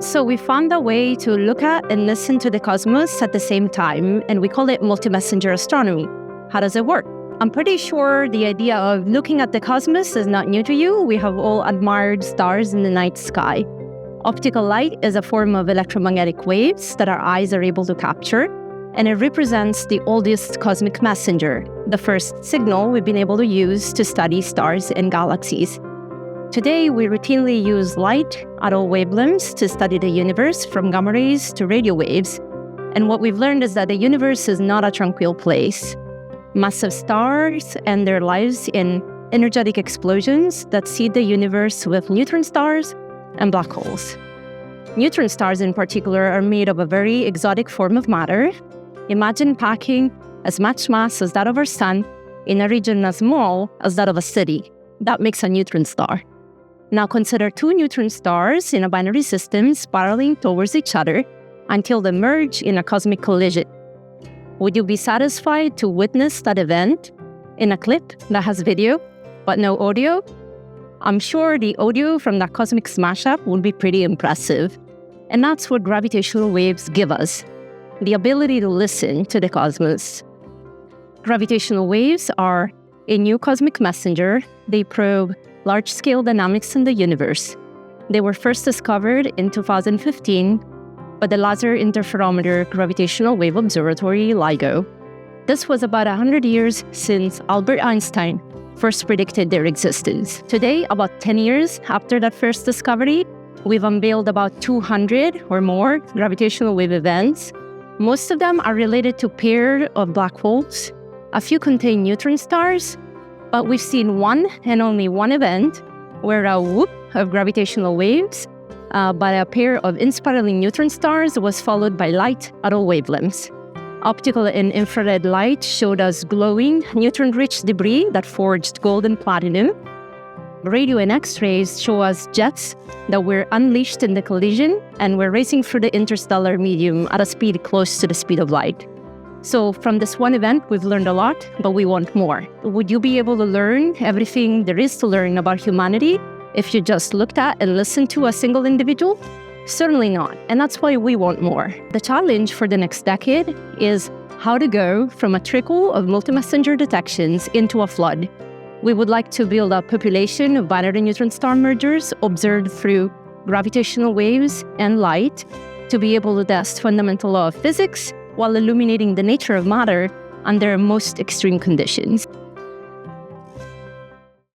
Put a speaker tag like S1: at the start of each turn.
S1: So we found a way to look at and listen to the cosmos at the same time, and we call it multi-messenger astronomy. How does it work? I'm pretty sure the idea of looking at the cosmos is not new to you. We have all admired stars in the night sky. Optical light is a form of electromagnetic waves that our eyes are able to capture, and it represents the oldest cosmic messenger, the first signal we've been able to use to study stars and galaxies. Today, we routinely use light at all wavelengths to study the universe, from gamma rays to radio waves. And what we've learned is that the universe is not a tranquil place. Massive stars end their lives in energetic explosions that seed the universe with neutron stars and black holes. Neutron stars in particular are made of a very exotic form of matter. Imagine packing as much mass as that of our sun in a region as small as that of a city. That makes a neutron star. Now consider two neutron stars in a binary system spiraling towards each other until they merge in a cosmic collision. Would you be satisfied to witness that event in a clip that has video but no audio? I'm sure the audio from that cosmic smash-up would be pretty impressive. And that's what gravitational waves give us, the ability to listen to the cosmos. Gravitational waves are a new cosmic messenger. They probe large-scale dynamics in the universe. They were first discovered in 2015 by the Laser Interferometer Gravitational Wave Observatory, LIGO. This was about 100 years since Albert Einstein first predicted their existence. Today, about 10 years after that first discovery, we've unveiled about 200 or more gravitational wave events. Most of them are related to pairs of black holes. A few contain neutron stars, but we've seen one and only one event where a whoop of gravitational waves by a pair of inspiraling neutron stars was followed by light at all wavelengths. Optical and infrared light showed us glowing neutron-rich debris that forged gold and platinum. Radio and X-rays show us jets that were unleashed in the collision and were racing through the interstellar medium at a speed close to the speed of light. So from this one event, we've learned a lot, but we want more. Would you be able to learn everything there is to learn about humanity if you just looked at and listened to a single individual? Certainly not, and that's why we want more. The challenge for the next decade is how to go from a trickle of multi-messenger detections into a flood. We would like to build a population of binary neutron star mergers observed through gravitational waves and light to be able to test fundamental law of physics while illuminating the nature of matter under most extreme conditions.